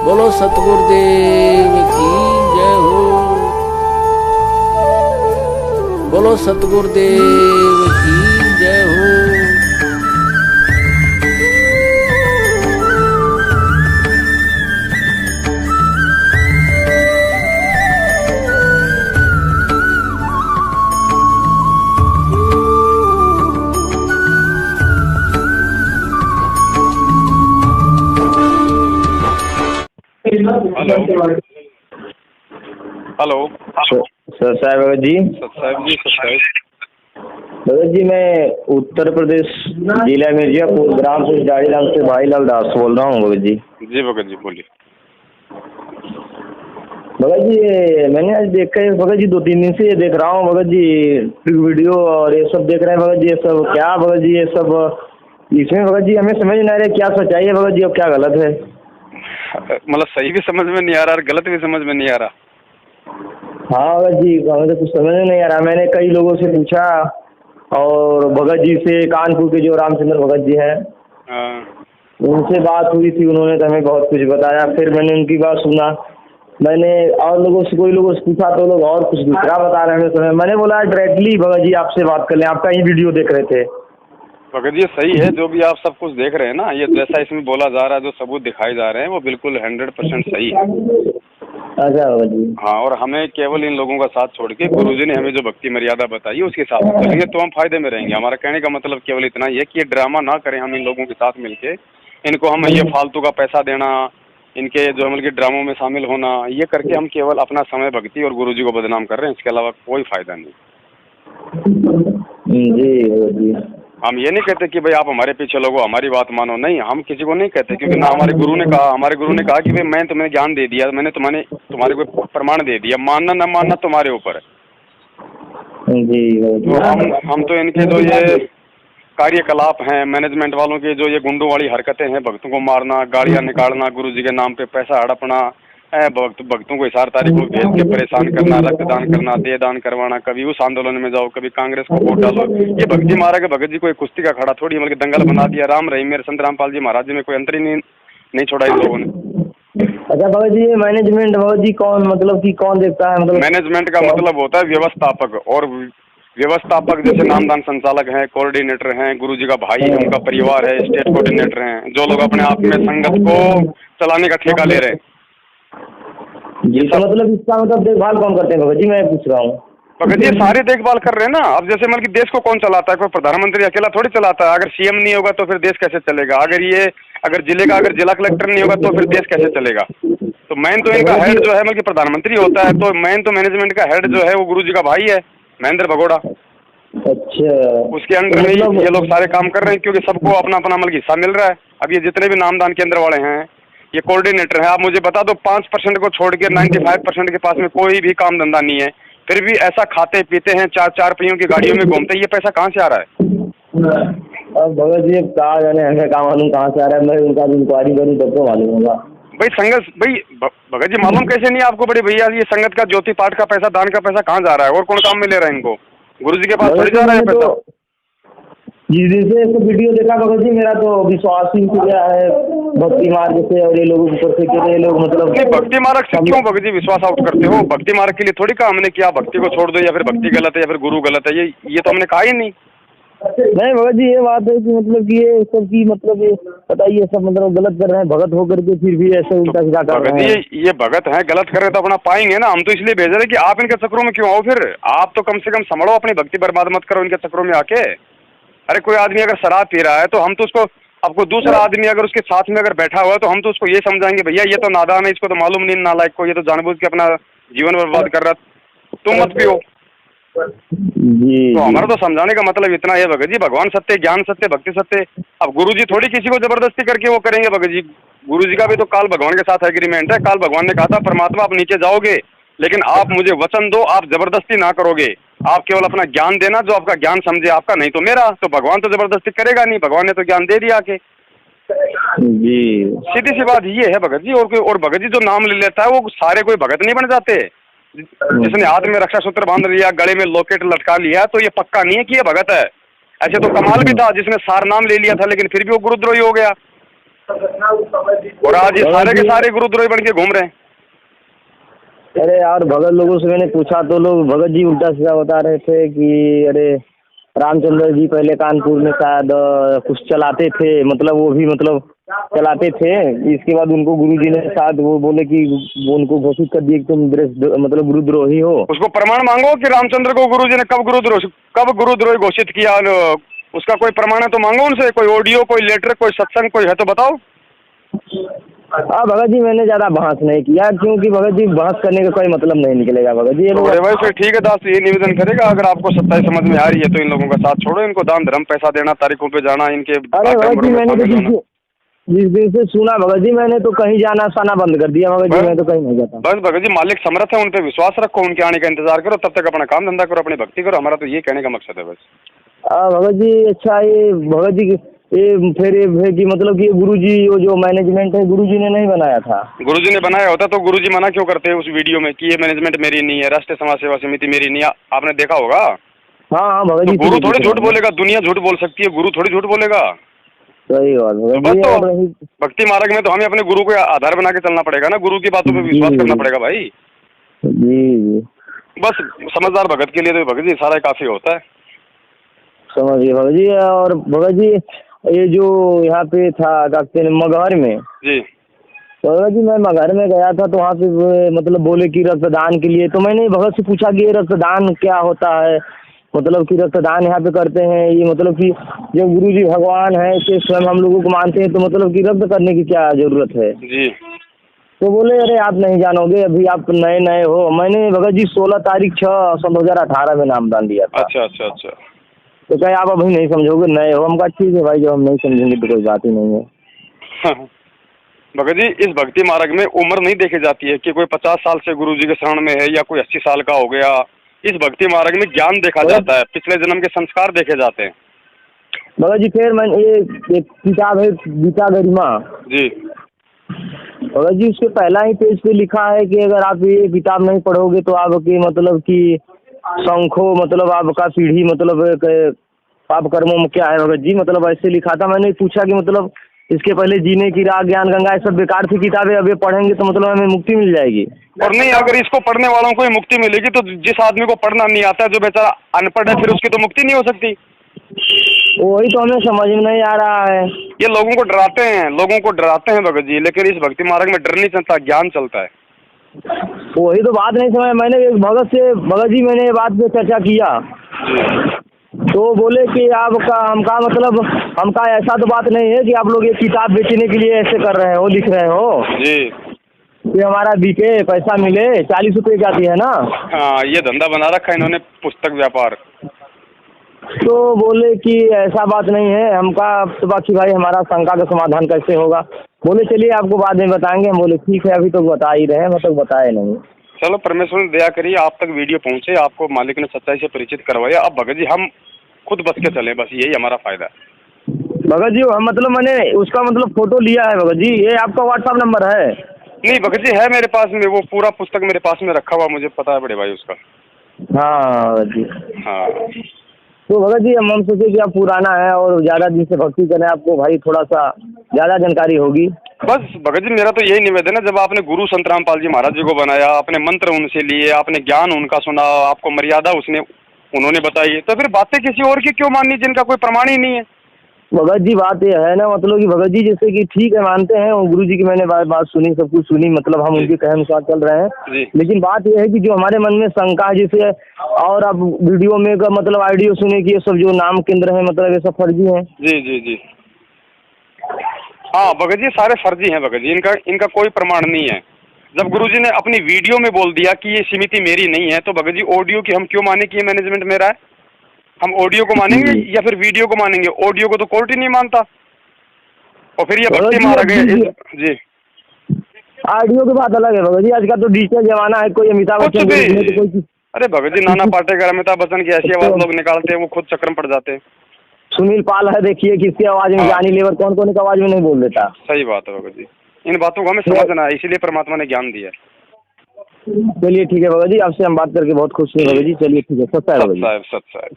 बोलो सतगुरुदेव की जय हो। बोलो सतगुरुदेव की जय हो। हेलो हेलो सर साहब भगत जी। साहब भगत जी, मैं उत्तर प्रदेश जिला मिर्जापुर ग्राम से डाड़ीलाल से भाईलाल दास बोल रहा हूँ भगत जी। जी भगत जी बोलिए। भगत जी मैंने आज देखा है भगत जी, 2-3 दिन से ये देख रहा हूँ भगत जी, वीडियो और ये सब देख रहे हैं भगत जी। ये सब क्या भगत जी, ये सब इसमें भगत जी हमें समझ नहीं आ रहा है क्या सच्चाई है भगत जी और क्या गलत है। मतलब सही भी समझ में नहीं आ रहा और गलत भी समझ में नहीं आ रहा। हाँ भगत जी, हमें तो कुछ समझ में नहीं आ रहा। मैंने कई लोगों से पूछा और भगत जी से, कानपुर के जो रामचंद्र भगत जी हैं उनसे बात हुई थी, उन्होंने तो हमें बहुत कुछ बताया। फिर मैंने उनकी बात सुना, मैंने और लोगों से, कोई लोगों से पूछा तो लोग और कुछ दूसरा बता रहे हैं। तो मैंने बोला डायरेक्टली भगत जी आपसे बात कर लें, आपका ही वीडियो देख रहे थे। भगत जी सही है जो भी आप सब कुछ देख रहे हैं ना, ये जैसा इसमें बोला जा रहा है, जो सबूत दिखाए जा रहे हैं वो बिल्कुल 100% सही है। अच्छा भगत जी। हाँ, और हमें केवल इन लोगों का साथ छोड़ के गुरुजी ने हमें जो भक्ति मर्यादा बताई है उसके साथ चलेंगे तो हम फायदे में रहेंगे। हमारा कहने का मतलब केवल इतना ही है कि ये ड्रामा ना करें हम इन लोगों के साथ मिलके। इनको हम ये फालतू का पैसा देना, इनके जो मतलब ड्रामों में शामिल होना, ये करके हम केवल अपना समय भक्ति और गुरुजी को बदनाम कर रहे हैं, इसके अलावा कोई फायदा नहीं। जी भगत जी। हम ये नहीं कहते कि भाई आप हमारे पीछे लोगो, हमारी बात मानो, नहीं, हम किसी को नहीं कहते, क्योंकि ना हमारे गुरु ने कहा कि भाई मैं तुम्हें ज्ञान दे दिया, मैंने तुम्हारे को प्रमाण दे दिया, मानना न मानना तुम्हारे ऊपर है। जी तो हम तो इनके जो ये कार्यकलाप हैं, मैनेजमेंट वालों के जो ये गुंडों वाली हरकतें हैं, भक्तों को मारना, गाड़ियां निकालना, गुरुजी के नाम पे पैसा हड़पना, भक्तों को 4 तारीख को भेज के परेशान करना, रक्तदान करना, देहदान करवाना, कभी उस आंदोलन में जाओ, कभी कांग्रेस को वोट डालो, ये भक्ति मारा के भगत जी को एक कुश्ती का खड़ा थोड़ी मतलब दंगल बना दिया। राम रहीम मेरे संत रामपाल जी महाराज जी में कोई अंतर ही नहीं छोड़ा इन लोगों ने। अच्छा भगत जी, ये मैनेजमेंट भगत जी कौन, मतलब कि कौन देखता है? मतलब मैनेजमेंट का मतलब होता है व्यवस्थापक, और व्यवस्थापक जैसे नामदान संचालक हैं, कोऑर्डिनेटर हैं, गुरुजी का भाई है, उनका परिवार है, स्टेट कोऑर्डिनेटर हैं, जो लोग अपने आप में संगत को चलाने का ठेका ले रहे हैं। जी, तो मतलब इसका मतलब देखभाल कौन करते हैं भगत जी, मैं पूछ रहा हूँ। भगत जी सारे देखभाल कर रहे हैं ना। अब जैसे मतलब कि देश को कौन चलाता है? कोई प्रधानमंत्री अकेला थोड़ी चलाता है। अगर सीएम नहीं होगा तो फिर देश कैसे चलेगा? अगर जिला कलेक्टर नहीं होगा तो फिर देश कैसे चलेगा? तो मेन तो इनका हेड जो है मतलब कि प्रधानमंत्री होता है, तो मेन तो मैनेजमेंट का हेड जो है वो गुरुजी का भाई है, महेंद्र भगोड़ा। अच्छा, उसके अंडर में ये लोग सारे काम कर रहे हैं, क्योंकि सबको अपना अपना मतलब हिस्सा मिल रहा है। अब ये जितने भी नामदान केंद्र वाले हैं, ये कोऑर्डिनेटर है, आप मुझे बता दो 5% को छोड़ के 95% के पास में कोई भी काम धंधा नहीं है, फिर भी ऐसा खाते पीते हैं, 4 पहियों की गाड़ियों में घूमते हैं। ये पैसा कहाँ से आ रहा है? अब भगत जी कहा जाने, हमें कहाँ मालूम कहाँ से आ रहा है। मैं उनका इंक्वायरी करूँ तब तो मालूम होगा। भाई संगत, भाई भगत जी मालूम कैसे नहीं आपको बड़े भैया? ये संगत का ज्योति पाठ का पैसा, दान का पैसा कहाँ जा रहा है? और कौन काम में ले रहा है इनको? गुरुजी के पास थोड़ी जा रहा है पैसा। जिस दिन से इसको वीडियो देखा भगत जी, मेरा तो विश्वास ही उठ गया है भक्ति मार्ग से। और ये लोग ऊपर से कह रहे लोग, मतलब भक्ति मार्ग से क्यों भगत जी विश्वास आउट करते हो? भक्ति मार्ग के लिए थोड़ी कहा हमने कि आप भक्ति को छोड़ दो, या फिर भक्ति गलत है, या फिर गुरु गलत है। ये तो हमने कहा ही नहीं। नहीं भगत जी, ये बात है कि मतलब कि ये सब की मतलब ये बताइए, सब मतलब गलत कर रहे हैं भगत होकर के, फिर भी ऐसे उल्टा सीधा कर रहे हैं। ये भगत हैं, गलत कर रहे तो अपना पाएंगे ना। हम तो इसलिए भेज रहे हैं कि आप इनके चक्रों में क्यों आओ? फिर आप तो कम से कम संभलो, अपनी भक्ति बर्बाद मत करो इनके चक्रों में आके। अरे कोई आदमी अगर शराब पी रहा है तो हम तो उसको, आपको दूसरा आदमी अगर उसके साथ में अगर बैठा हुआ है तो हम तो उसको ये समझाएंगे, भैया ये तो नादान है, इसको तो मालूम नहीं, नालायक को, ये तो जानबूझ के अपना जीवन बर्बाद कर रहा, तुम मत पियो। तो हमारा तो समझाने का मतलब इतना है भगत जी, भगवान सत्य, ज्ञान सत्य, भक्ति सत्य। अब गुरुजी थोड़ी किसी को जबरदस्ती करके वो करेंगे भगत जी। गुरुजी का भी तो काल भगवान के साथ एग्रीमेंट है। काल भगवान ने कहा था, परमात्मा आप नीचे जाओगे, लेकिन आप मुझे वचन दो, आप जबरदस्ती ना करोगे, आप केवल अपना ज्ञान देना, जो आपका ज्ञान समझे आपका, नहीं तो मेरा। तो भगवान तो जबरदस्ती करेगा नहीं, भगवान ने तो ज्ञान दे दिया आके। जी सीधी सी बात ये है भगत जी। और भगत जी जो नाम ले लेता है वो सारे कोई भगत नहीं बन जाते। जिसने हाथ में रक्षा सूत्र बांध लिया, गले में लॉकेट लटका लिया, तो ये पक्का नहीं है कि ये भगत है। ऐसे तो कमाल भी था जिसने सार नाम ले लिया था, लेकिन फिर भी वो गुरुद्रोही हो गया। और आज ये सारे के सारे गुरुद्रोही बन के घूम रहे हैं। अरे यार भगत लोगों से मैंने पूछा तो लोग भगत जी उल्टा सीधा बता रहे थे कि अरे रामचंद्र जी पहले कानपुर में शायद कुछ चलाते थे, मतलब वो भी मतलब चलाते थे। इसके बाद उनको गुरुजी ने शायद वो बोले कि वो उनको घोषित कर दिए कि तुम मतलब गुरुद्रोही हो। उसको प्रमाण मांगो कि रामचंद्र को गुरुजी ने कब गुरुद्रोही घोषित किया, उसका कोई प्रमाण है तो मांगो उनसे, कोई ऑडियो, कोई लेटर, कोई सत्संग कोई है तो बताओ। हाँ भगत जी मैंने ज्यादा बहस नहीं किया, क्योंकि भगत जी बहस करने का कोई मतलब नहीं निकलेगा भगत जी। अरे भाई फिर ठीक है, दास ये निवेदन करेगा, अगर आपको सच्चाई समझ में आ रही है तो इन लोगों का साथ छोड़ो, इनको दान धर्म पैसा देना, तारीखों पे जाना, इनके अरे भगत जी मैंने तो जिस दिन से सुना भगत जी मैंने तो कहीं जाना साना बंद कर दिया भगत जी, मैं तो कहीं नहीं जाता। बस भगत जी मालिक समर्थ है, उन पे विश्वास रखो, उनके आने का इंतजार करो, तब तक अपना काम धंधा करो, अपनी भक्ति करो। हमारा तो ये कहने का मकसद है बस। भगत जी अच्छा ये भगत जी ये फिर ये कि मतलब कि गुरुजी वो जो मैनेजमेंट है गुरुजी ने नहीं बनाया था। गुरुजी ने बनाया होता तो गुरुजी मना क्यों करते हैं उस वीडियो में कि ये मैनेजमेंट मेरी नहीं है, राष्ट्रीय समाज सेवा समिति मेरी नहीं है, आपने देखा होगा। हाँ भगत जी, तो गुरु थोड़ी झूठ बोलेगा, दुनिया झूठ बोल सकती है, गुरु थोड़ी झूठ बोलेगा। सही बात बस तो भक्ति मार्ग में तो हमें अपने गुरु को आधार बना के चलना पड़ेगा ना, गुरु की बातों पे विश्वास करना पड़ेगा भाई जी। बस समझदार भगत के लिए तो भगत जी सारा काफी होता है। समझिए भगत जी। और भगत जी ये जो यहाँ पे था डॉक्टर मगहर में जी, तो भगत जी मैं मगहर में गया था तो वहाँ पे मतलब बोले कि रक्तदान के लिए, तो मैंने भगत से पूछा कि ये रक्तदान क्या होता है, मतलब कि रक्तदान यहाँ पे करते हैं ये, मतलब कि जब गुरु जी भगवान है कि स्वयं हम लोगों को मानते हैं तो मतलब कि रद्द करने की क्या जरूरत है जी। तो बोले अरे आप नहीं जानोगे, अभी आप नए नए हो। मैंने भगत जी 16 तारीख 6/2018 में नामदान दिया था। अच्छा। तो कहे आप अभी नहीं समझोगे, नए हो। हम कहा ठीक है भाई, जब हम नहीं समझेंगे तो कोई बात ही नहीं है। भगत जी इस भक्ति मार्ग में उम्र नहीं देखी जाती है कि कोई 50 साल से गुरु जी के शरण में है या कोई 80 साल का हो गया। इस भक्ति मार्ग में ज्ञान देखा जाता है, पिछले जन्म के संस्कार देखे जाते हैं। भगत जी फिर मैंने ये एक किताब है गीता गरिमा जी, भगत जी उसके पहला ही पेज पे लिखा है कि अगर आप ये किताब नहीं पढ़ोगे तो आपकी मतलब कि शंखो मतलब आपका पीढ़ी मतलब पाप कर्मों में क्या है भगत जी, मतलब ऐसे लिखा था। मैंने पूछा कि मतलब इसके पहले जीने की राह, ज्ञान गंगा, ये सब बेकार थी किताबें, अब ये पढ़ेंगे तो मतलब हमें मुक्ति मिल जाएगी। और नहीं, अगर इसको पढ़ने वालों को ही मुक्ति मिलेगी तो जिस आदमी को पढ़ना नहीं आता है, जो बेचारा अनपढ़ है, फिर उसकी तो मुक्ति नहीं हो सकती। वही तो हमें समझ में नहीं आ रहा है। ये लोगों को डराते हैं भगत जी, लेकिन इस भक्ति मार्ग में डर नहीं चलता, ज्ञान चलता है। वही तो बात नहीं समझ। मैंने एक भगत जी मैंने ये बात पे चर्चा किया तो बोले कि हमका ऐसा तो बात नहीं है कि आप लोग ये किताब बेचने के लिए ऐसे कर रहे हो, लिख रहे हो जी, कि हमारा बिके, पैसा मिले, 40 रुपये की आती है ना। हाँ, ये धंधा बना रखा है इन्होंने, पुस्तक व्यापार। तो बोले कि ऐसा बात नहीं है, हमका तो बाकी भाई हमारा शंका का समाधान कैसे होगा। बोले चलिए आपको बाद में बताएंगे। हम बोले ठीक है, अभी तो बता ही रहे हैं, मतलब बताए नहीं। चलो परमेश्वर ने दया करिए, आप तक वीडियो पहुंचे, आपको मालिक ने सच्चाई से परिचित करवाया। अब भगत जी हम खुद बच के चले, बस यही हमारा फायदा है। भगत जी मतलब मैंने उसका मतलब फोटो लिया है भगत जी, ये आपका व्हाट्सएप नंबर है? नहीं भगत जी है मेरे पास में, वो पूरा पुस्तक मेरे पास में रखा हुआ, मुझे पता है बड़े भाई उसका। हाँ भगत जी। हाँ तो भगत जी हम सोचे कि आप पुराना है और ज़्यादा दिन से भक्ति करें, आपको भाई थोड़ा सा ज़्यादा जानकारी होगी। बस भगत जी मेरा तो यही निवेदन है, जब आपने गुरु संत रामपाल जी महाराज जी को बनाया, आपने मंत्र उनसे लिए, आपने ज्ञान उनका सुना, आपको मर्यादा उन्होंने बताई, तो फिर बातें किसी और की क्यों माननी जिनका कोई प्रमाण ही नहीं है। भगत जी बात ये है ना, मतलब कि भगत जी जैसे कि ठीक है मानते हैं, गुरु जी की मैंने बात सुनी, सब कुछ सुनी, मतलब हम उनके कहे अनुसार चल रहे हैं। लेकिन बात यह है कि जो हमारे मन में शंका है, जैसे और अब वीडियो में मतलब ऑडियो सुने कि ये सब जो नाम केंद्र है मतलब ये सब फर्जी है। जी। हाँ भगत जी सारे फर्जी हैं भगत जी, इनका कोई प्रमाण नहीं है। जब गुरुजी ने अपनी वीडियो में बोल दिया कि ये समिति मेरी नहीं है, तो भगत जी ऑडियो की हम क्यों माने कि ये मैनेजमेंट मेरा है? हम ऑडियो को मानेंगे या फिर वीडियो को मानेंगे? ऑडियो को तो कोर्ट ही नहीं मानता, और फिर ये भक्ति मार्ग है। जी ऑडियो की बात अलग है भगत जी, आज का तो डिजिटल जमाना है, कोई अमिताभ बच्चन तो कोई। अरे भगत जी नाना पाटेकर, अमिताभ बच्चन की ऐसी आवाज लोग निकालते हैं, वो खुद चक्कर में पड़ जाते हैं। सुनील पाल है, देखिए किसकी आवाज में, जानी लेवर कौन कौन की आवाज में नहीं बोल देता। सही बात है भगत जी, इन बातों को हमें समझना है, इसीलिए परमात्मा ने ज्ञान दिया। चलिए ठीक है भगत जी, आपसे हम बात करके बहुत खुश हुए भगत जी। चलिए ठीक है, सत्य है भगत जी। सत्य।